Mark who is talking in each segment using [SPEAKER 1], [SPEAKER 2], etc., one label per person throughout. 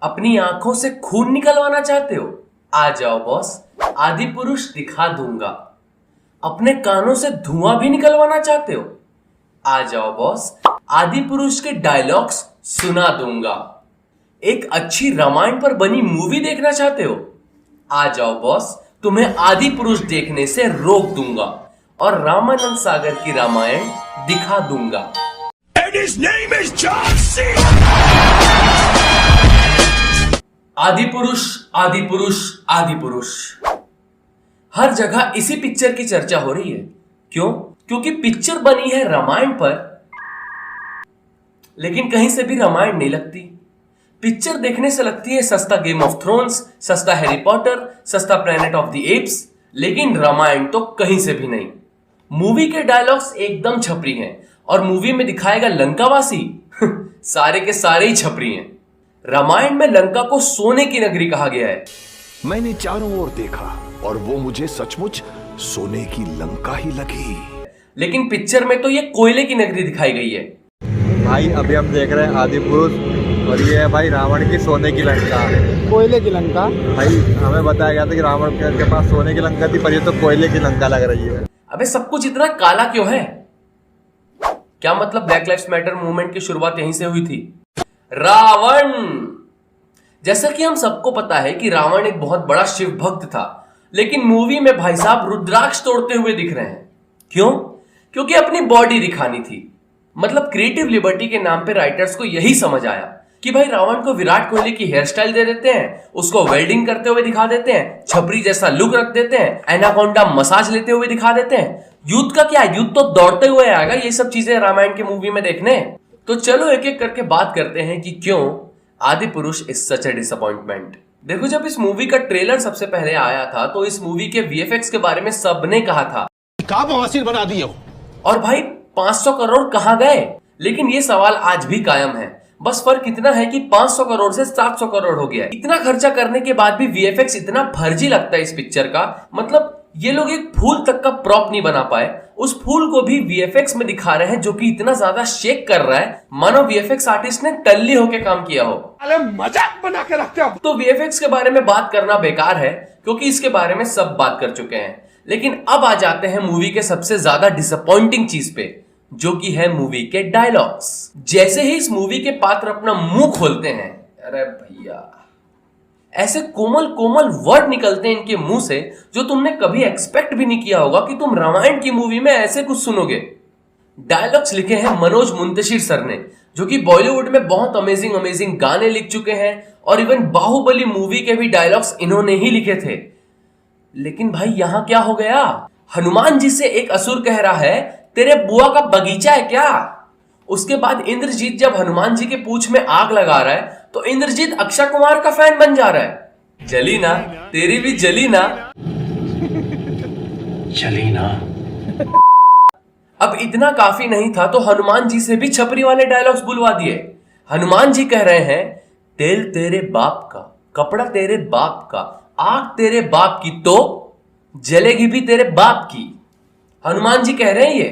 [SPEAKER 1] अपनी आंखों से खून निकलवाना चाहते हो? आ जाओ बॉस, आदि पुरुष दिखा दूंगा। अपने कानों से धुआं भी निकलवाना चाहते हो? आ जाओ बॉस, आदि पुरुष के डायलॉग्स सुना दूंगा। एक अच्छी रामायण पर बनी मूवी देखना चाहते हो? आ जाओ बॉस, तुम्हें आदि पुरुष देखने से रोक दूंगा और रामानंद सागर की रामायण दिखा दूंगा। And his name is John C. आदि पुरुष, आदि पुरुष, आदि पुरुष। हर जगह इसी पिक्चर की चर्चा हो रही है। क्यों? क्योंकि पिक्चर बनी है रामायण पर, लेकिन कहीं से भी रामायण नहीं लगती। पिक्चर देखने से लगती है सस्ता गेम ऑफ थ्रोन्स, सस्ता हैरी पॉटर, सस्ता प्लैनेट ऑफ द एप्स, लेकिन रामायण तो कहीं से भी नहीं। मूवी के डायलॉग्स एकदम छपरी हैं और मूवी में दिखाएगा लंकावासी सारे के सारे ही छपरी हैं। रामायण में लंका को सोने की नगरी कहा गया है।
[SPEAKER 2] मैंने चारों ओर देखा और वो मुझे सचमुच सोने की लंका ही लगी।
[SPEAKER 1] लेकिन पिक्चर में तो ये कोयले की नगरी दिखाई गई है।
[SPEAKER 3] भाई अभी हम देख रहे हैं आदि पुरुष और ये है भाई रावण की सोने की लंका,
[SPEAKER 4] कोयले की लंका।
[SPEAKER 3] भाई हमें बताया गया था कि रावण के पास सोने की लंका थी, पर ये तो कोयले की लंका लग रही है।
[SPEAKER 1] अबे सब कुछ इतना काला क्यों है? क्या मतलब ब्लैक लाइव्स मैटर मूवमेंट की शुरुआत यहीं से हुई थी? रावण, जैसा कि हम सबको पता है कि रावण एक बहुत बड़ा शिव भक्त था, लेकिन मूवी में भाई साहब रुद्राक्ष तोड़ते हुए दिख रहे हैं। क्यों? क्योंकि अपनी बॉडी दिखानी थी। मतलब क्रिएटिव लिबर्टी के नाम पे राइटर्स को यही समझ आया कि भाई रावण को विराट कोहली की हेयर स्टाइल दे देते हैं, उसको वेल्डिंग करते हुए दिखा देते हैं, छपरी जैसा लुक रख देते हैं, एनाकोंडा मसाज लेते हुए दिखा देते हैं। युद्ध का क्या, युद्ध तो दौड़ते हुए आएगा। ये सब चीजें रामायण के मूवी में देखने। तो चलो एक एक करके बात करते हैं कि क्यों आदि पुरुष इज सच ए डिसअपॉइंटमेंट। देखो, जब इस मूवी का ट्रेलर सबसे पहले आया था तो इस मूवी के वीएफएक्स के बारे में सबने कहा था
[SPEAKER 5] क्या बवासीर बना दिए हो।
[SPEAKER 1] और भाई 500 करोड़ कहां गए? लेकिन ये सवाल आज भी कायम है। बस फर्क इतना है कि 500 करोड़ से 700 करोड़ हो गया है। इतना खर्चा करने के बाद भी वीएफएक्स इतना फर्जी लगता है इस पिक्चर का। मतलब ये लोग एक फूल तक का प्रॉप नहीं बना पाए, उस फूल को भी वीएफएक्स में दिखा रहे हैं जो कि इतना ज्यादा शेक कर रहा है मानो वीएफएक्स आर्टिस्ट ने टल्ली होके काम किया हो।
[SPEAKER 5] अरे मजाक बना के रखते हो।
[SPEAKER 1] तो वीएफएक्स के बारे में बात करना बेकार है क्योंकि इसके बारे में सब बात कर चुके हैं। लेकिन अब आ जाते हैं मूवी के सबसे ज्यादा डिसअपॉइंटिंग चीज पे, जो कि है मूवी के डायलॉग्स। जैसे ही इस मूवी के पात्र अपना मुंह खोलते हैं, अरे भैया ऐसे कोमल कोमल वर्ड निकलते हैं इनके मुंह से जो तुमने कभी एक्सपेक्ट भी नहीं किया होगा कि तुम रामायण की मूवी में ऐसे कुछ सुनोगे। डायलॉग्स लिखे हैं मनोज मुंतशिर सर ने, जो कि बॉलीवुड में बहुत अमेजिंग अमेजिंग गाने लिख चुके हैं और इवन बाहुबली मूवी के भी डायलॉग्स इन्होंने ही लिखे थे। लेकिन भाई यहां क्या हो गया? हनुमान जी से एक असुर कह रहा है तेरे बुआ का बगीचा है क्या? उसके बाद इंद्रजीत जब हनुमान जी के पूंछ में आग लगा रहा है तो इंद्रजीत अक्षय कुमार का फैन बन जा रहा है। जली ना, तेरी भी जली ना।
[SPEAKER 5] चली ना।
[SPEAKER 1] अब इतना काफी नहीं था तो हनुमान जी से भी छपरी वाले डायलॉग्स बुलवा दिए। हनुमान जी कह रहे हैं तेल तेरे बाप का, कपड़ा तेरे बाप का, आग तेरे बाप की तो जलेगी भी तेरे बाप की। हनुमान जी कह रहे हैं ये।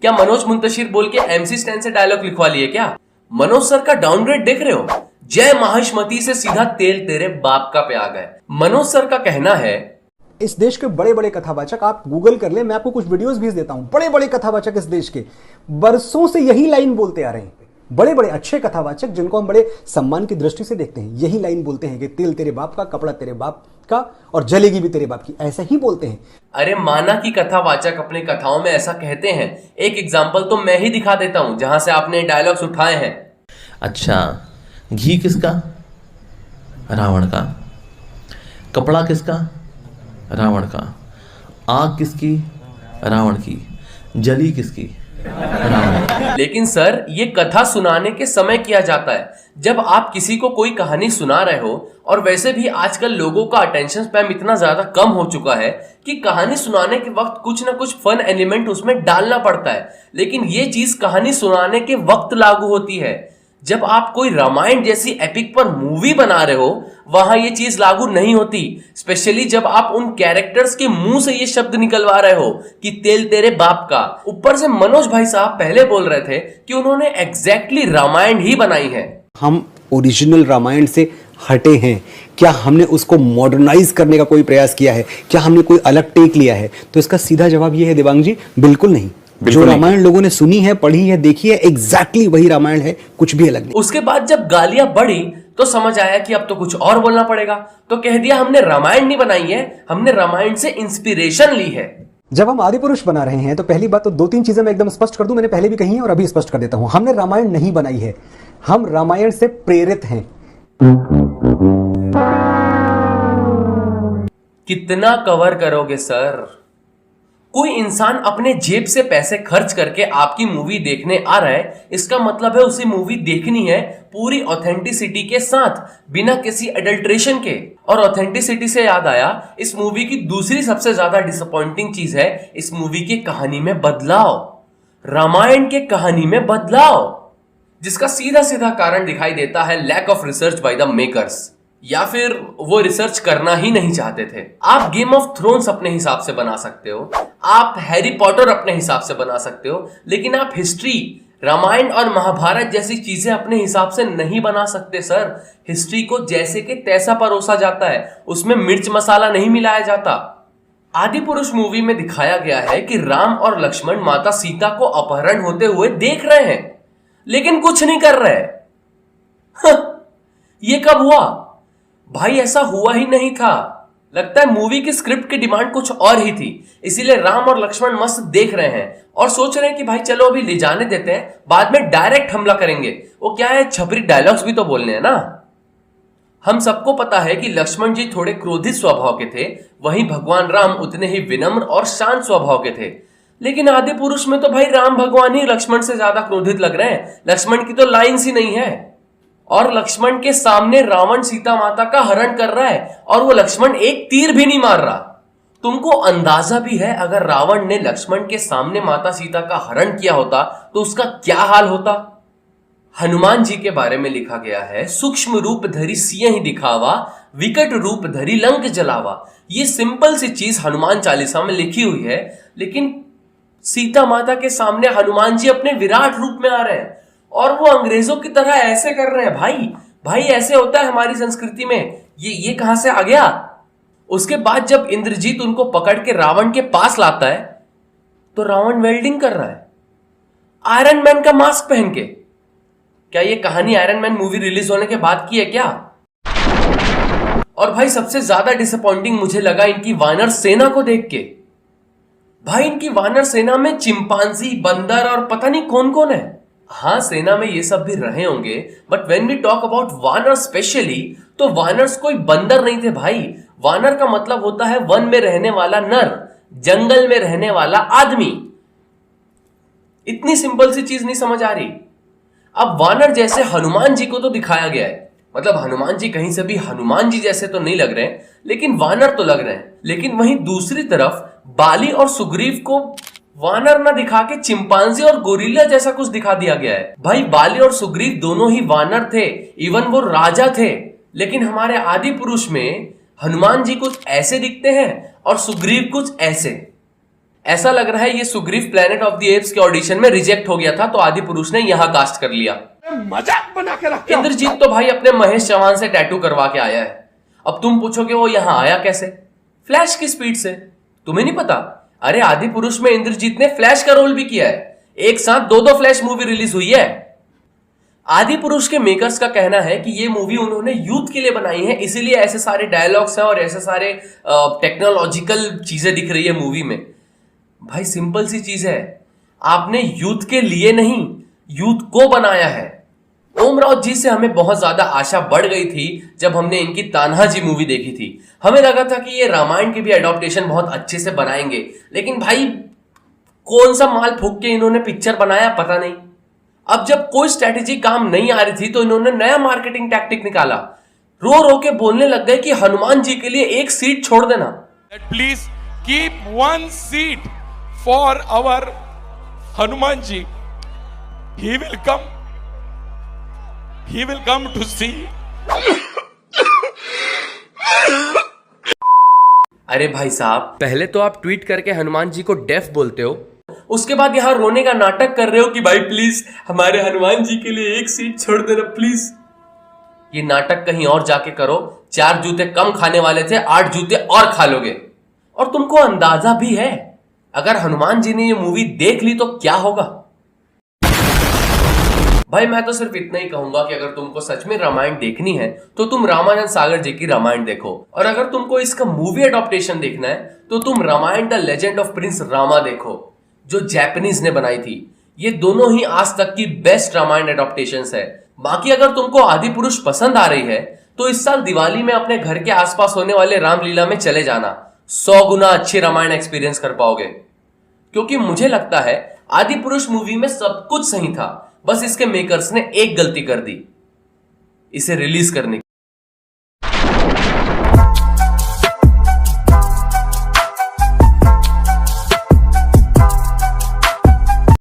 [SPEAKER 1] क्या मनोज मुंतशिर बोल के एमसी स्टैन से डायलॉग लिखवा लिए क्या? मनोज सर का डाउनग्रेड देख रहे हो? जय माहिष्मती से सीधा तेल तेरे बाप का पे आ गए। मनोज सर का कहना है
[SPEAKER 4] इस देश के बड़े बड़े कथावाचक, आप गूगल कर ले, मैं आपको कुछ वीडियोस भेज देता हूं। बड़े बड़े कथावाचक इस देश के बरसों से यही लाइन बोलते आ रहे हैं। बड़े बड़े अच्छे कथावाचक जिनको हम बड़े सम्मान की दृष्टि से देखते हैं, यही लाइन बोलते हैं कि तेल तेरे बाप का, कपड़ा तेरे बाप का और जलेगी भी तेरे बाप की। ऐसा ही बोलते हैं।
[SPEAKER 1] अरे माना कि कथावाचक अपने कथाओं में ऐसा कहते हैं। एक एग्जाम्पल तो मैं ही दिखा देता हूं जहां से आपने डायलॉग्स उठाए हैं।
[SPEAKER 6] अच्छा, घी किसका? रावण का। कपड़ा किसका? रावण का। आग किसकी? रावण की। जली किसकी? रावण।
[SPEAKER 1] लेकिन सर ये कथा सुनाने के समय किया जाता है, जब आप किसी को कोई कहानी सुना रहे हो। और वैसे भी आजकल लोगों का अटेंशन स्पैम इतना ज्यादा कम हो चुका है कि कहानी सुनाने के वक्त कुछ ना कुछ फन एलिमेंट उसमें डालना पड़ता है। लेकिन ये चीज कहानी सुनाने के वक्त लागू होती है, जब आप कोई रामायण जैसी एपिक पर मूवी बना रहे हो वहां ये चीज लागू नहीं होती, स्पेशली जब आप उन कैरेक्टर्स के मुंह से ये शब्द निकलवा रहे हो कि तेल तेरे बाप का। ऊपर से मनोज भाई साहब पहले बोल रहे थे कि उन्होंने एग्जैक्टली रामायण ही बनाई है।
[SPEAKER 4] हम ओरिजिनल रामायण से हटे हैं क्या? हमने उसको मॉडर्नाइज करने का कोई प्रयास किया है क्या? हमने कोई अलग टेक लिया है? तो इसका सीधा जवाब ये है देवांग जी, बिल्कुल नहीं। जो रामायण लोगों ने सुनी है, पढ़ी है, देखी है, एग्जैक्टली वही रामायण है, कुछ भी अलग नहीं।
[SPEAKER 1] उसके बाद जब गालियां बढ़ी तो समझ आया कि अब तो कुछ और बोलना पड़ेगा, तो कह दिया हमने रामायण नहीं बनाई है, हमने रामायण से इंस्पिरेशन ली है।
[SPEAKER 4] जब हम आदिपुरुष बना रहे हैं तो पहली बात तो 2-3 चीजें मैं एकदम स्पष्ट कर दूं, मैंने पहले भी कही है और अभी स्पष्ट कर देता हूं। हमने रामायण नहीं बनाई है, हम रामायण से प्रेरित हैं।
[SPEAKER 1] कितना कवर करोगे सर? कोई इंसान अपने जेब से पैसे खर्च करके आपकी मूवी देखने आ रहा है, इसका मतलब है उसे मूवी देखनी है पूरी ऑथेंटिसिटी के साथ, बिना किसी एडल्ट्रेशन के। और ऑथेंटिसिटी से याद आया, इस मूवी की दूसरी सबसे ज्यादा डिसअपॉइंटिंग चीज है इस मूवी की कहानी में बदलाव, रामायण के कहानी में बदलाव, जिसका सीधा सीधा कारण दिखाई देता है lack of research by the makers, या फिर वो रिसर्च करना ही नहीं चाहते थे। आप गेम ऑफ थ्रोन्स अपने हिसाब से बना सकते हो, आप हैरी पॉटर अपने हिसाब से बना सकते हो, लेकिन आप हिस्ट्री, रामायण और महाभारत जैसी चीजें अपने हिसाब से नहीं बना सकते सर। हिस्ट्री को जैसे कि तैसा परोसा जाता है, उसमें मिर्च मसाला नहीं मिलाया जाता। आदिपुरुष मूवी में दिखाया गया है कि राम और लक्ष्मण माता सीता को अपहरण होते हुए देख रहे हैं, लेकिन कुछ नहीं कर रहे। ये कब हुआ भाई? ऐसा हुआ ही नहीं था। लगता है मूवी की स्क्रिप्ट की डिमांड कुछ और ही थी, इसीलिए राम और लक्ष्मण मस्त देख रहे हैं और सोच रहे हैं कि भाई चलो अभी ले जाने देते हैं, बाद में डायरेक्ट हमला करेंगे। वो क्या है, छपरी डायलॉग्स भी तो बोलने हैं ना। हम सबको पता है कि लक्ष्मण जी थोड़े क्रोधित स्वभाव के थे, वहीं भगवान राम उतने ही विनम्र और शांत स्वभाव के थे। लेकिन आदिपुरुष में तो भाई राम भगवान ही लक्ष्मण से ज्यादा क्रोधित लग रहे हैं। लक्ष्मण की तो लाइन्स ही नहीं है, और लक्ष्मण के सामने रावण सीता माता का हरण कर रहा है और वो लक्ष्मण एक तीर भी नहीं मार रहा। तुमको अंदाजा भी है अगर रावण ने लक्ष्मण के सामने माता सीता का हरण किया होता तो उसका क्या हाल होता? हनुमान जी के बारे में लिखा गया है, सूक्ष्म रूप धरी सियहि दिखावा, विकट रूप धरी लंक जलावा। ये सिंपल सी चीज हनुमान चालीसा में लिखी हुई है, लेकिन सीता माता के सामने हनुमान जी अपने विराट रूप में आ रहे हैं और वो अंग्रेजों की तरह ऐसे कर रहे हैं। भाई ऐसे होता है हमारी संस्कृति में, ये कहां से आ गया? उसके बाद जब इंद्रजीत उनको पकड़ के रावण के पास लाता है तो रावण वेल्डिंग कर रहा है आयरन मैन का मास्क पहन के। क्या ये कहानी आयरन मैन मूवी रिलीज होने के बाद की है क्या? और भाई सबसे ज्यादा डिसअपॉइंटिंग मुझे लगा इनकी वानर सेना को देख के। भाई इनकी वानर सेना में चिंपांजी, बंदर और पता नहीं कौन कौन है। हाँ, सेना में ये सब भी रहे होंगे, but when we talk about वानर स्पेशली, तो वानर्स कोई बंदर नहीं थे भाई। वानर का मतलब होता है वन में रहने वाला नर, जंगल में रहने वाला आदमी। इतनी सिंपल सी चीज नहीं समझ आ रही? अब वानर जैसे हनुमान जी को तो दिखाया गया है, मतलब हनुमान जी कहीं से भी हनुमान जी जैसे तो नहीं लग रहे हैं, लेकिन वानर तो लग रहे हैं। लेकिन वहीं दूसरी तरफ बाली और सुग्रीव को वानर ना दिखा के चिंपांजी और गोरिल्ला जैसा कुछ दिखा दिया गया है। भाई बाली और सुग्रीव दोनों ही वानर थे, इवन वो राजा थे, लेकिन हमारे आदि पुरुष में हनुमान जी कुछ ऐसे दिखते हैं और सुग्रीव कुछ ऐसे। ऐसा लग रहा है ये Sugriva planet of the apes के ऑडिशन में रिजेक्ट हो गया था, तो आदि पुरुष ने यहां कास्ट कर लिया।
[SPEAKER 5] मजाक बना के रखते हो।
[SPEAKER 1] इंद्रजीत तो भाई अपने महेश चौहान से टैटू करवा के आया है। अब तुम पूछोगे वो यहां आया कैसे? फ्लैश की स्पीड से। तुम्हें नहीं पता? अरे आदि पुरुष में इंद्रजीत ने फ्लैश का रोल भी किया है। एक साथ दो फ्लैश मूवी रिलीज हुई है। आदि पुरुष के मेकर्स का कहना है कि ये मूवी उन्होंने यूथ के लिए बनाई है, इसीलिए ऐसे सारे डायलॉग्स हैं और ऐसे सारे टेक्नोलॉजिकल चीजें दिख रही है मूवी में। भाई सिंपल सी चीज है, आपने यूथ के लिए नहीं, यूथ को बनाया है। ओम राउत जी से हमें बहुत ज्यादा आशा बढ़ गई थी जब हमने इनकी तान्हाजी मूवी देखी थी। हमें लगा था कि ये रामायण की भी एडॉप्टेशन बहुत अच्छे से बनाएंगे, लेकिन भाई कौन सा माल फूक के इन्होंने पिक्चर बनाया पता नहीं। अब जब कोई स्ट्रेटेजी काम नहीं आ रही थी तो इन्होंने नया मार्केटिंग टैक्टिक निकाला। रो रो के बोलने लग गए कि हनुमान जी के लिए एक सीट छोड़ देना।
[SPEAKER 7] Please keep one seat for our Hanuman ji, he will come he will come to see.
[SPEAKER 1] अरे भाई साहब, पहले तो आप ट्वीट करके हनुमान जी को डेफ बोलते हो, उसके बाद यहां रोने का नाटक कर रहे हो कि भाई प्लीज हमारे हनुमान जी के लिए एक सीट छोड़ देना प्लीज। ये नाटक कहीं और जाके करो, 4 जूते कम खाने वाले थे, 8 जूते और खा लोगे। और तुमको अंदाजा भी है, अगर हनुमान जी ने ये मूवी देख ली तो क्या होगा। भाई मैं तो सिर्फ इतना ही कहूंगा कि अगर तुमको सच में रामायण देखनी है तो तुम रामानंद सागर जी की रामायण देखो, और अगर तुमको इसका मूवी एडॉप्टेशन देखना है तो तुम Ramayana the legend of prince Rama देखो, जो जापानीज ने बनाई थी। ये दोनों ही आज तक की बेस्ट रामायण एडॉप्टेशंस है। बाकी अगर तुमको आदि पुरुष पसंद आ रही है तो इस साल दिवाली में अपने घर के आसपास होने वाले रामलीला में चले जाना, 100 गुना अच्छी रामायण एक्सपीरियंस कर पाओगे। क्योंकि मुझे लगता है आदि पुरुष मूवी में सब कुछ सही था, बस इसके मेकर्स ने एक गलती कर दी, इसे रिलीज करने की।